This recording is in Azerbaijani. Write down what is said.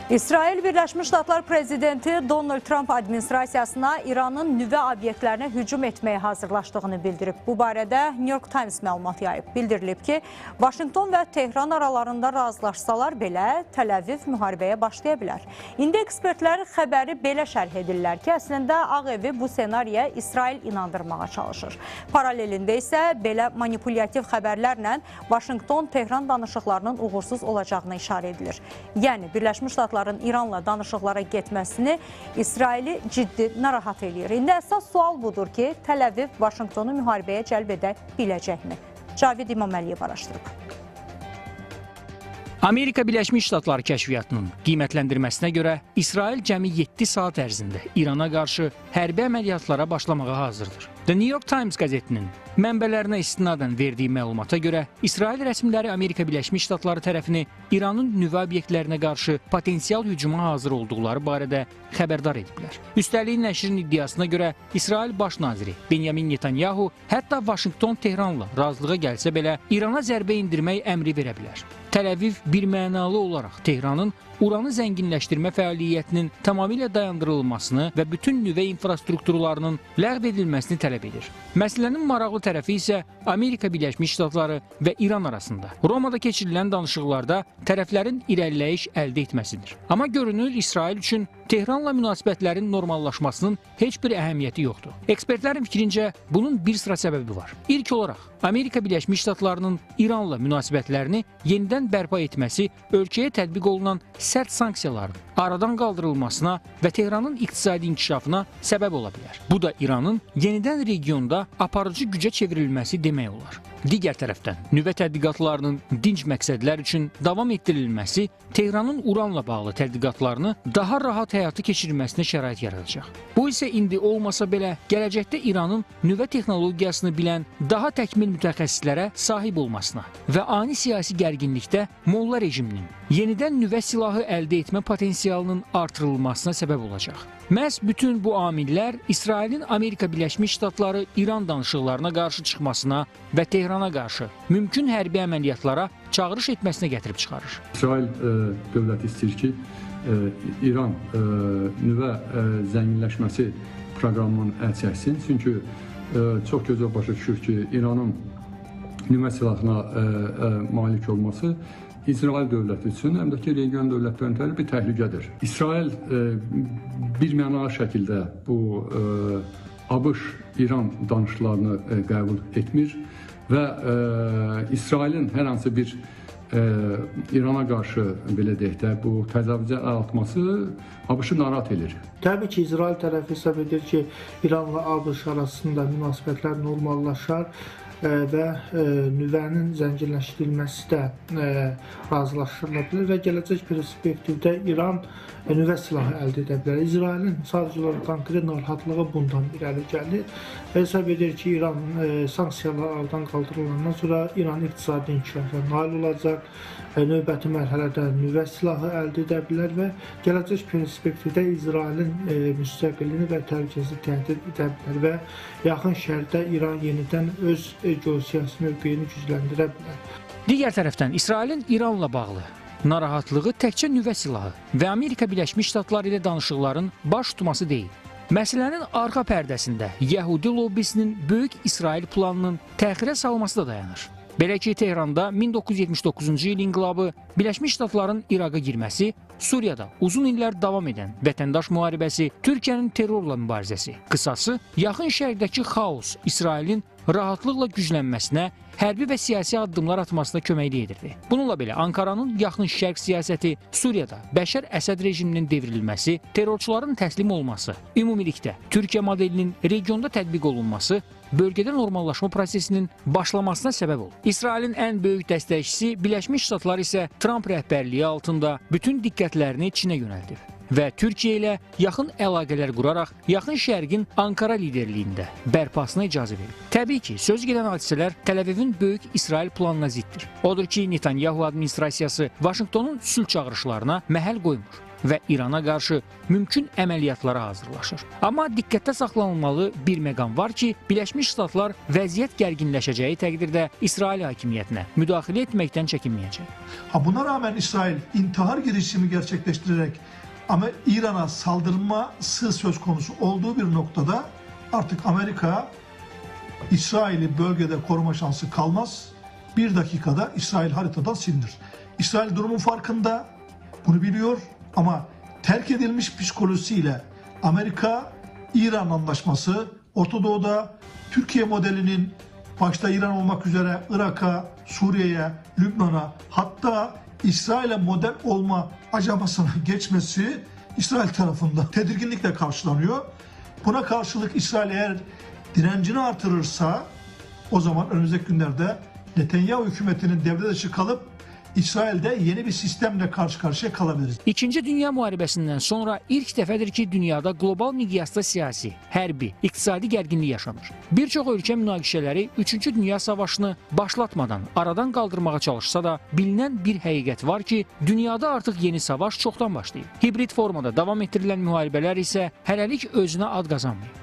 İsrail Birləşmiş Ştatlar prezidenti Donald Trump administrasiyasına İranın nüvə obyektlərinə hücum etməyə hazırlaşdığını bildirib. Bu barədə New York Times məlumat yayıb. Bildirilib ki, Vaşinqton və Tehran aralarında razılaşsalar belə Təl-Əviv müharibəyə başlaya bilər. İndi ekspertlər xəbəri belə şərh edirlər ki, əslində Ağ Evi bu senariyə İsrail inandırmağa çalışır. Paralelində isə belə manipulyativ xəbərlərlə Vaşinqton-Tehran danışıqlarının uğursuz olacağına işarə edilir. Yəni, Birləşmiş Ştatlar İranla danışıqlara getməsini İsraili ciddi narahat edir. İndi əsas sual budur ki, Təl-Əviv Vaşinqtonu müharibəyə cəlb edə biləcəkmi? Cavid İmaməliyev araşdırıb. Amerika Birləşmiş Ştatları kəşfiyyatının qiymətləndirməsinə görə İsrail cəmi 7 saat ərzində İrana qarşı hərbi əməliyyatlara başlamağa hazırdır. The New York Times qəzetinin mənbələrinə istinadən verdiyi məlumata görə İsrail rəsmiləri Amerika Birləşmiş Ştatları tərəfini İranın nüvə obyektlərinə qarşı potensial hücuma hazır olduqları barədə xəbərdar ediblər. Üstəlik nəşrin iddiasına görə İsrail Baş naziri Benyamin Netanyahu hətta Vaşinqton-Tehranla razılığa gəlsə belə İrana zərbə indirmək əmri verə bilər. Təl-Əviv birmənalı olaraq Tehranın uranı zənginləşdirmə fəaliyyətinin tamamilə dayandırılmasını və bütün nüvə infrastrukturlarının ləğv edilməsini tələb edir. Məsələnin maraqlı tərəfi isə Amerika Birləşmiş Ştatları və İran arasında Romada keçirilən danışıqlarda tərəflərin irəliləyiş əldə etməsidir. Amma görünür İsrail üçün Tehranla münasibətlərin normallaşmasının heç bir əhəmiyyəti yoxdur. Ekspertlərin fikrincə bunun bir sıra səbəbi var. İlk olaraq Amerika Birləşmiş Ştatlarının İranla münasibətlərini yenidən bərpa etməsi ölkəyə tətbiq olunan sərt sanksiyaların aradan qaldırılmasına və Tehranın iqtisadi inkişafına səbəb ola bilər. Bu da İranın yenidən regionda aparıcı gücə çevrilməsi demək olar. Digər tərəfdən, nüvə tədqiqatlarının dinc məqsədlər üçün davam etdirilməsi Tehranın uranla bağlı tədqiqatlarını daha rahat həyata keçirməsinə şərait yaradacaq. Bu isə indi olmasa belə gələcəkdə İranın nüvə texnologiyasını bilən daha təkmil mütəxəssislərə sahib olmasına və ani siyasi gərginlikdə Molla rejiminin yenidən nüvə silahı əldə etmə potensialının artırılmasına səbəb olacaq. Məhz bütün bu amillər İsrailin Amerika Birləşmiş Ştatları İran danışıqlarına qarşı çıxmasına və Tehrana qarşı mümkün hərbi əməliyyatlara çağırış etməsinə gətirib çıxarır. İsrail dövləti istəyir ki, İran nüvə zənginləşməsi proqramından əl çəksin. Çünki çox gözəl başa düşür ki, İranın nüvə silahına malik olması İsrail dövləti üçün, həm də ki, region dövlətlərin bir təhlükədir. İsrail birmənalı şəkildə bu ABŞ-İran danışıqlarını qəbul etmir və İsrailin hər hansı bir İrana qarşı, belə deyək də, bu təcavüzə əl atması ABŞ-ı narahat edir. Təbii ki, İsrail tərəfi hesab edir ki, İranla ABŞ arasında münasibətlər normallaşar və nüvənin zənginləşdirilməsi də razılaşdırıla bilər və gələcək perspektivdə İran nüvə silahı əldə edə bilər. İsrailin sadəcə olaraq konkret narahatlığı bundan irəli gəlir. Hesab edir ki, İran sanksiyalar aradan qaldırılandan sonra İran iqtisadi inkişafına nail olacaq, növbəti mərhələdə nüvə silahı əldə edə bilər və gələcək perspektivdə İsrailin müstəqilliyini və təhlükəsizliyini təhdid edə bilər və yaxın şərqdə İran yenidən öz geosiyasi mövqeyini gücləndirə bilər. Digər tərəfdən İsrailin İranla bağlı narahatlığı təkcə nüvə silahı və Amerika Birləşmiş Ştatları ilə danışıqların baş tutması deyil. Məsələnin arxa pərdəsində Yəhudi lobbisinin böyük İsrail planının təxirə salması da dayanır. Belə ki, Tehranda 1979-cu il inqilabı, Birləşmiş Ştatların İraqa girməsi, Suriyada uzun illər davam edən vətəndaş müharibəsi, Türkiyənin terrorla mübarizəsi, qısası yaxın şərqdəki xaos İsrailin rahatlıqla güclənməsinə, hərbi və siyasi addımlar atmasına köməklik edirdi. Bununla belə Ankaranın yaxın şərq siyasəti, Suriyada Bəşər Əsəd rejiminin devrilməsi, terrorçuların təslim olması, ümumilikdə Türkiyə modelinin regionda tətbiq olunması bölgədə normallaşma prosesinin başlamasına səbəb oldu. İsrailin ən böyük dəstəkçisi Birləşmiş Ştatlar isə Trump rəhbərliyi altında bütün diqqətlərini Çinə yönəldib və Türkiyə ilə yaxın əlaqələr quraraq yaxın şərqin Ankara liderliyində bərpasına icazə verir. Təbii ki, söz gedən hadisələr Təl-Əvivin böyük İsrail planına ziddir. Odur ki, Netanyahu administrasiyası Vaşinqtonun sülh çağırışlarına məhəl qoymur. və İrana qarşı mümkün əməliyyatlara hazırlaşır. Amma diqqətdə saxlanılmalı bir məqam var ki, Birləşmiş Ştatlar vəziyyət gərginləşəcəyi təqdirdə İsrail hakimiyyətinə müdaxilə etməkdən çəkinməyəcək. Buna rağmen İsrail intihar girişimi gerçekleştirerek ama İran'a saldırması söz konusu olduğu bir noktada artık Amerika İsrail'i bölgede koruma şansı kalmaz. Bir dakikada İsrail haritadan silinir. İsrail durumun farkında, bunu biliyor ama terk edilmiş psikolojisiyle Amerika İran anlaşması Orta Doğu'da Türkiye modelinin başta İran olmak üzere Irak'a, Suriye'ye, Lübnan'a hatta İsrail'e model olma aşamasına geçmesi İsrail tarafından tedirginlikle karşılanıyor. Buna karşılık İsrail eğer direncini artırırsa o zaman önümüzdeki günlerde Netanyahu hükümetinin devre dışı kalıp İsrail'de yeni bir sistemle karşı karşıya kalabiliriz. İkinci Dünya müharibəsindən sonra ilk dəfədir ki, dünyada qlobal miqyasda siyasi, hərbi, iqtisadi gərginlik yaşanır. Bir çox ölkə münaqişələri 3-cü Dünya Savaşını başlatmadan aradan qaldırmağa çalışsa da, bilinən bir həqiqət var ki, dünyada artıq yeni savaş çoxdan başlayıb. Hibrid formada davam etdirilən müharibələr isə hələlik özünə ad qazanmayıb.